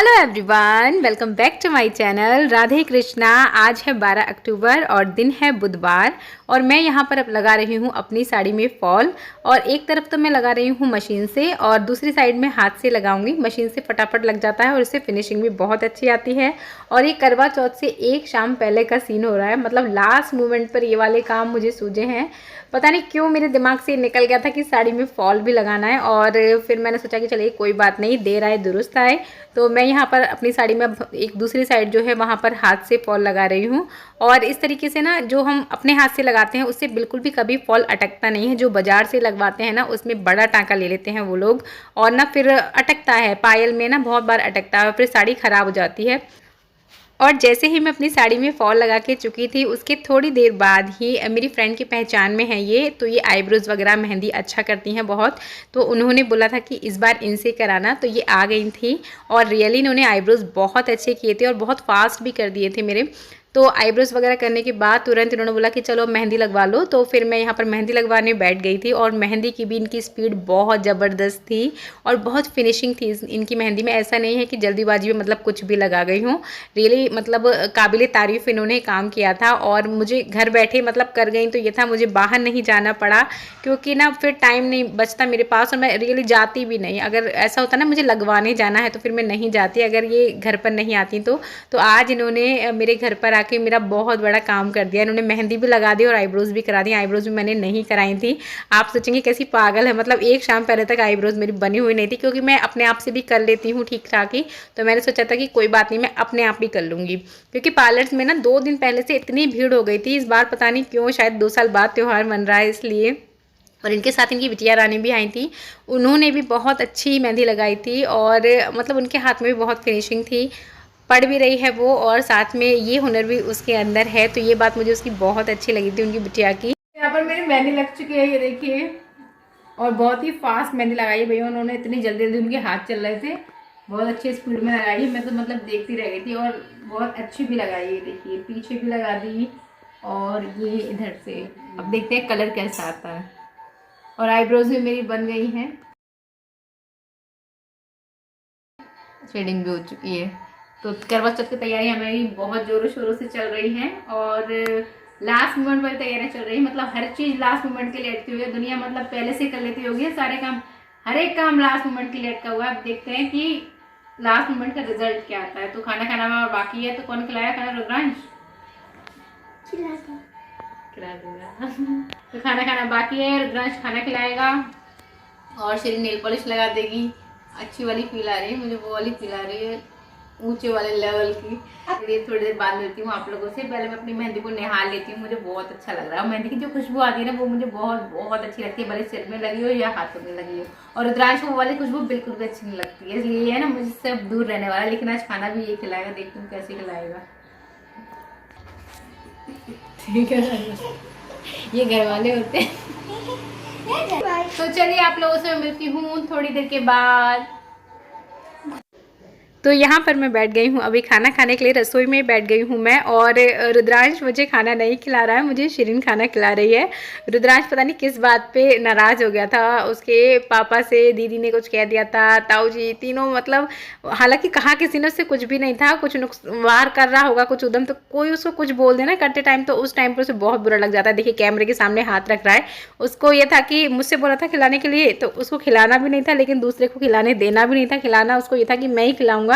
Hello everyone, welcome back to my channel. Radhe Krishna. आज है 12 अक्टूबर और दिन है बुधवार और मैं यहाँ पर अब लगा रही हूँ अपनी साड़ी में फॉल। और एक तरफ तो मैं लगा रही हूँ मशीन से और दूसरी साइड में हाथ से लगाऊंगी। मशीन से फटाफट लग जाता है और इससे फिनिशिंग भी बहुत अच्छी आती है। और ये करवा चौथ से एक शाम पहले का सीन हो रहा है, मतलब लास्ट मोमेंट पर ये वाले काम मुझे सूझे हैं। पता नहीं क्यों मेरे दिमाग से निकल गया था कि साड़ी में फॉल भी लगाना है और फिर मैंने सोचा कि चलिए कोई बात नहीं, देर आए दुरुस्त आए। तो मैं यहाँ पर अपनी साड़ी में एक दूसरी साइड जो है वहाँ पर हाथ से फॉल लगा रही हूँ। और इस तरीके से ना जो हम अपने हाथ से लगाते हैं उससे बिल्कुल भी कभी फॉल अटकता नहीं है। जो बाजार से लगवाते हैं ना उसमें बड़ा टाँका ले लेते हैं वो लोग और ना फिर अटकता है, पायल में ना बहुत बार अटकता है, फिर साड़ी ख़राब हो जाती है। और जैसे ही मैं अपनी साड़ी में फॉल लगा के चुकी थी उसके थोड़ी देर बाद ही मेरी फ्रेंड की पहचान में है ये, तो ये आईब्रोज़ वगैरह मेहंदी अच्छा करती हैं बहुत। तो उन्होंने बोला था कि इस बार इनसे कराना, तो ये आ गई थी और रियली इन्होंने आईब्रोज़ बहुत अच्छे किए थे और बहुत फास्ट भी कर दिए थे मेरे। तो आईब्रोज़ वगैरह करने के बाद तुरंत इन्होंने बोला कि चलो मेहंदी लगवा लो। तो फिर मैं यहाँ पर मेहंदी लगवाने बैठ गई थी और मेहंदी की भी इनकी स्पीड बहुत ज़बरदस्त थी और बहुत फिनिशिंग थी इनकी मेहंदी में। ऐसा नहीं है कि जल्दीबाजी में मतलब कुछ भी लगा गई हूँ। रियली मतलब काबिल तारीफ़ इन्होंने काम किया था और मुझे घर बैठे मतलब कर गई तो ये था, मुझे बाहर नहीं जाना पड़ा क्योंकि ना फिर टाइम नहीं बचता मेरे पास और मैं रियली जाती भी नहीं। अगर ऐसा होता ना मुझे लगवाने जाना है तो फिर मैं नहीं जाती अगर ये घर पर नहीं आती तो आज इन्होंने मेरे घर पर आके मेरा बहुत बड़ा काम कर दिया। इन्होंने मेहंदी भी लगा दी और आईब्रोज़ भी करा दी। आईब्रोज़ भी मैंने नहीं कराई थी। आप सोचेंगे कैसी पागल है, मतलब एक शाम पहले तक आईब्रोज़ मेरी बनी हुई नहीं थी क्योंकि मैं अपने आप से भी कर लेती हूँ ठीक ठाक ही। तो मैंने सोचा था कि कोई बात नहीं, मैं अपने आप ही कर लूँगी क्योंकि पार्लर्स में ना 2 दिन पहले से इतनी भीड़ हो गई थी। इस बार पता नहीं क्यों, शायद 2 साल बाद त्यौहार मन रहा है इसलिए। और इनके साथ इनकी बिटिया रानी भी आई थी, उन्होंने भी बहुत अच्छी मेहंदी लगाई थी और मतलब उनके हाथ में भी बहुत फिनिशिंग थी, पढ़ भी रही है वो और साथ में ये हुनर भी उसके अंदर है। तो ये बात मुझे उसकी बहुत अच्छी लगी थी उनकी बिटिया की। यहाँ पर मेरी मेहंदी लग चुकी है, ये देखिए, और बहुत ही फास्ट मेहंदी लगाई है भैया उन्होंने। इतनी जल्दी जल्दी उनके हाथ चल रहे थे, बहुत अच्छी स्पीड में लगाई है। मैं तो मतलब देखती रह गई थी और बहुत अच्छी भी लगाई है। देखिए पीछे भी लगा दी और ये इधर से। अब देखते हैं कलर कैसा आता है। और आईब्रोज भी मेरी बन गई हैं, शेडिंग भी हो चुकी है। तो करवा चौथ की तैयारियां मेरी बहुत जोरों शोरों से चल रही हैं और लास्ट मोमेंट पर तैयारियां चल रही है। मतलब हर चीज़ लास्ट मोमेंट के लिए अटकी हुई है दुनिया, मतलब पहले से कर लेती होगी सारे काम, हर एक काम लास्ट मोमेंट के लिए अटका हुआ है। अब देखते हैं कि लास्ट मोमेंट का रिजल्ट क्या आता है। तो खाना खाना बाकी है, तो कौन खिलाया खाना? रुद्रांश खिला दूंगा। तो खाना खाना बाकी है, रुद्रांश खाना खिलाएगा और श्री नेल पॉलिश लगा देगी। अच्छी वाली फील आ रही है मुझे, वो वाली फील आ रही है ऊंचे वाले लेवल की। ये थोड़ी देर बाद मिलती हूँ आप लोगों से। पहले मैं अपनी मेहंदी को निहार लेती हूँ, मुझे बहुत अच्छा लग रहा है। मेहंदी की जो खुशबू आती है ना वो मुझे बहुत बहुत अच्छी लगती है, भले सिर में लगी हो या हाथों में लगी हो। और रुद्रांश को वो वाली खुशबू बिल्कुल भी अच्छी नहीं लगती है, इसलिए है ना मुझसे अब दूर रहने वाला। लेकिन आज खाना भी ये खिलाएगा, देखती हूँ कैसे खिलाएगा। ठीक है, ये घर वाले होते हैं। तो चलिए आप लोगों से मिलती हूँ थोड़ी देर के बाद। तो यहाँ पर मैं बैठ गई हूँ अभी खाना खाने के लिए, रसोई में बैठ गई हूँ मैं। और रुद्रांश मुझे खाना नहीं खिला रहा है, मुझे शिरीन खाना खिला रही है। रुद्रांश पता नहीं किस बात पे नाराज़ हो गया था, उसके पापा से दीदी ने कुछ कह दिया था, ताऊ जी तीनों मतलब, हालांकि कहा किसी ने उससे कुछ भी नहीं था, कुछ वार कर रहा होगा कुछ उदम, तो कोई उसको कुछ बोल देना करते टाइम तो उस टाइम पर उसे बहुत बुरा लग जाता है। देखिए कैमरे के सामने हाथ रख रहा है, उसको ये था कि मुझसे बोला था खिलाने के लिए, तो उसको खिलाना भी नहीं था लेकिन दूसरे को खिलाने देना भी नहीं था। खिलाना उसको ये था कि मैं ही खिलाऊंगा,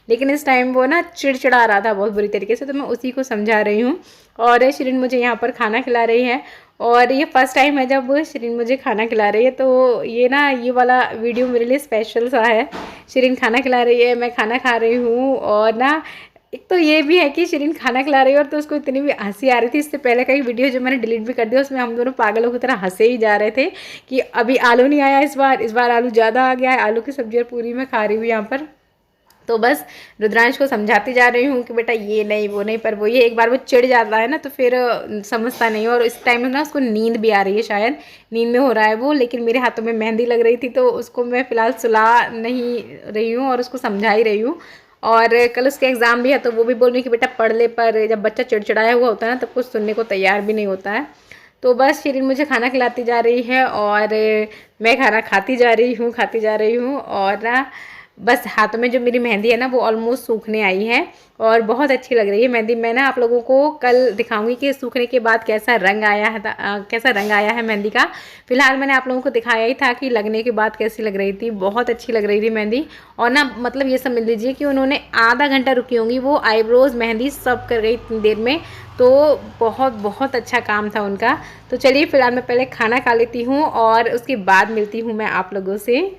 लेकिन इस टाइम वो ना चिड़चिड़ा रहा था बहुत बुरी तरीके से, तो मैं उसी को समझा रही हूँ। और शिरीन मुझे यहाँ पर खाना खिला रही है और ये फर्स्ट टाइम है जब शिरीन मुझे खाना खिला रही है, तो ये ना ये वाला वीडियो मेरे लिए स्पेशल सा है। शिरीन खाना खिला रही है, मैं खाना खा रही हूँ। और ना एक तो ये भी है कि शिरीन खाना खिला रही है और तो उसको इतनी भी हंसी आ रही थी। इससे पहले का एक वीडियो जो मैंने डिलीट भी कर दिया उसमें हम दोनों पागलों की तरह हंसे ही जा रहे थे कि अभी आलू नहीं आया, इस बार आलू ज़्यादा आ गया है। आलू की सब्जी और पूरी मैं खा रही हूँ यहाँ पर। तो बस रुद्रांश को समझाती जा रही हूँ कि बेटा ये नहीं वो नहीं, पर वो ये एक बार वो चिढ़ जाता है ना तो फिर समझता नहीं। और इस टाइम में ना उसको नींद भी आ रही है, शायद नींद में हो रहा है वो, लेकिन मेरे हाथों में मेहंदी लग रही थी तो उसको मैं फ़िलहाल सुला नहीं रही हूँ और उसको समझा ही रही हूँ। और कल उसके एग्ज़ाम भी है तो वो भी बोल रही कि बेटा पढ़ ले, पर जब बच्चा चिड़चिड़ाया हुआ होता है ना तब कुछ सुनने को तैयार भी नहीं होता है। तो बस शिरीन मुझे खाना खिलाती जा रही है और मैं खाना खाती जा रही हूँ और ना बस हाथों में जो मेरी मेहंदी है ना वो ऑलमोस्ट सूखने आई है और बहुत अच्छी लग रही है मेहंदी। मैं ना आप लोगों को कल दिखाऊंगी कि सूखने के बाद कैसा रंग आया है कैसा रंग आया है मेहंदी का। फिलहाल मैंने आप लोगों को दिखाया ही था कि लगने के बाद कैसी लग रही थी, बहुत अच्छी लग रही थी मेहंदी। और ना मतलब ये समझ लीजिए कि उन्होंने आधा घंटा रुकी होंगी, वो आईब्रोज मेहंदी सब कर गई इतनी देर में। तो बहुत बहुत अच्छा काम था उनका। तो चलिए फिलहाल मैं पहले खाना खा लेती हूँ और उसके बाद मिलती हूँ मैं आप लोगों से।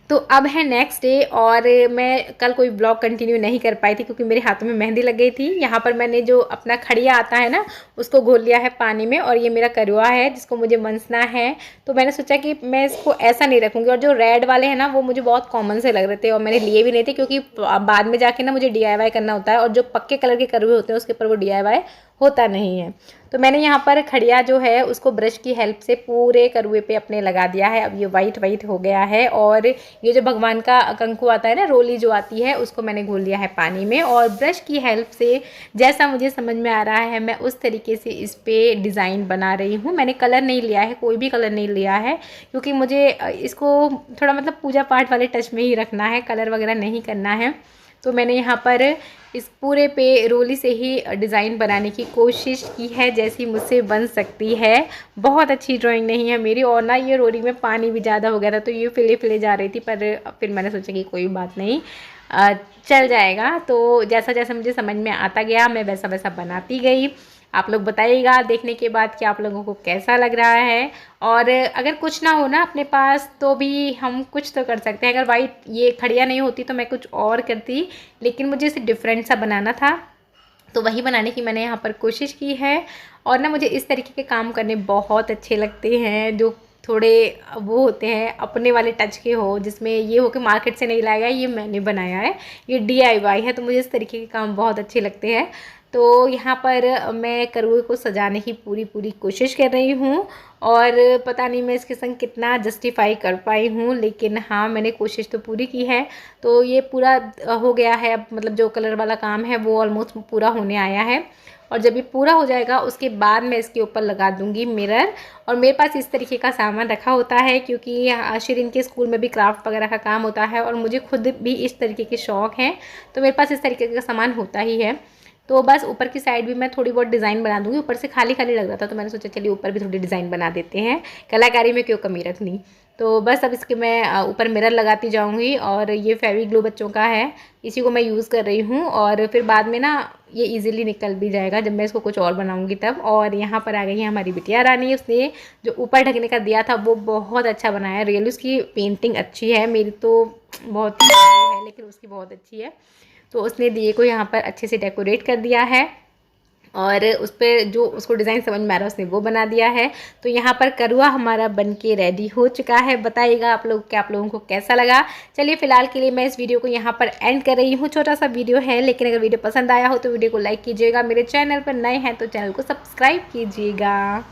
तो अब है नेक्स्ट डे और मैं कल कोई ब्लॉग कंटिन्यू नहीं कर पाई थी क्योंकि मेरे हाथों में मेहंदी लग गई थी। यहाँ पर मैंने जो अपना खड़िया आता है ना उसको घोल लिया है पानी में, और ये मेरा करुआ है जिसको मुझे मनसना है। तो मैंने सोचा कि मैं इसको ऐसा नहीं रखूँगी, और जो रेड वाले हैं ना वो मुझे बहुत कॉमन से लग रहे थे और मैंने लिए भी नहीं थे क्योंकि बाद में जाके ना मुझे DIY करना होता है, और जो पक्के कलर के करुए होते हैं उसके ऊपर वो DIY होता नहीं है। तो मैंने यहाँ पर खड़िया जो है उसको ब्रश की हेल्प से पूरे करुए पे अपने लगा दिया है। अब ये वाइट वाइट हो गया है, और ये जो भगवान का कंकु आता है ना, रोली जो आती है, उसको मैंने घोल लिया है पानी में, और ब्रश की हेल्प से जैसा मुझे समझ में आ रहा है मैं उस तरीके से इस पर डिज़ाइन बना रही हूँ। मैंने कलर नहीं लिया है, कोई भी कलर नहीं लिया है, क्योंकि मुझे इसको थोड़ा मतलब पूजा पाठ वाले टच में ही रखना है, कलर वगैरह नहीं करना है। तो मैंने यहाँ पर इस पूरे पे रोली से ही डिज़ाइन बनाने की कोशिश की है जैसी मुझसे बन सकती है। बहुत अच्छी ड्राइंग नहीं है मेरी, और ना ये रोली में पानी भी ज़्यादा हो गया था तो ये फिले फिले जा रही थी, पर फिर मैंने सोचा कि कोई बात नहीं, चल जाएगा। तो जैसा जैसा मुझे समझ में आता गया मैं वैसा वैसा बनाती गई। आप लोग बताइएगा देखने के बाद कि आप लोगों को कैसा लग रहा है। और अगर कुछ ना हो ना अपने पास तो भी हम कुछ तो कर सकते हैं। अगर वाइट ये खड़िया नहीं होती तो मैं कुछ और करती, लेकिन मुझे इसे डिफरेंट सा बनाना था तो वही बनाने की मैंने यहाँ पर कोशिश की है। और ना मुझे इस तरीके के काम करने बहुत अच्छे लगते हैं जो थोड़े वो होते हैं अपने वाले टच के हो, जिसमें ये हो कि मार्केट से नहीं लाया गया, ये मैंने बनाया है, ये DIY है। तो मुझे इस तरीके के काम बहुत अच्छे लगते हैं। तो यहाँ पर मैं करुए को सजाने की पूरी कोशिश कर रही हूँ, और पता नहीं मैं इसके संग कितना जस्टिफाई कर पाई हूँ, लेकिन हाँ मैंने कोशिश तो पूरी की है। तो ये पूरा हो गया है, अब मतलब जो कलर वाला काम है वो ऑलमोस्ट पूरा होने आया है, और जब ये पूरा हो जाएगा उसके बाद मैं इसके ऊपर लगा दूंगी मिरर। और मेरे पास इस तरीके का सामान रखा होता है क्योंकि शिरीन के स्कूल में भी क्राफ्ट वगैरह का काम होता है, और मुझे खुद भी इस तरीके के शौक़ हैं, तो मेरे पास इस तरीके का सामान होता ही है। तो बस ऊपर की साइड भी मैं थोड़ी बहुत डिज़ाइन बना दूंगी, ऊपर से खाली खाली लग रहा था तो मैंने सोचा चलिए ऊपर भी थोड़ी डिज़ाइन बना देते हैं, कलाकारी में क्यों कमी रखनी। तो बस अब इसके मैं ऊपर मिरर लगाती जाऊंगी, और ये फेवी ग्लू बच्चों का है, इसी को मैं यूज़ कर रही हूँ, और फिर बाद में ना ये इजीली निकल भी जाएगा जब मैं इसको कुछ और बनाऊंगी तब। और यहाँ पर आ गई है हमारी बिटिया रानी, उसने जो ऊपर ढकने का दिया था वो बहुत अच्छा बनाया। रियली उसकी पेंटिंग अच्छी है, मेरी तो बहुत है लेकिन उसकी बहुत अच्छी है। तो उसने दिए को यहाँ पर अच्छे से डेकोरेट कर दिया है, और उस पर जो उसको डिज़ाइन समझ में आ रहा है उसने वो बना दिया है। तो यहाँ पर करुआ हमारा बनके रेडी हो चुका है। बताइएगा आप लोगों को कैसा लगा। चलिए फिलहाल के लिए मैं इस वीडियो को यहाँ पर एंड कर रही हूँ। छोटा सा वीडियो है, लेकिन अगर वीडियो पसंद आया हो तो वीडियो को लाइक कीजिएगा। मेरे चैनल पर नए हैं तो चैनल को सब्सक्राइब कीजिएगा।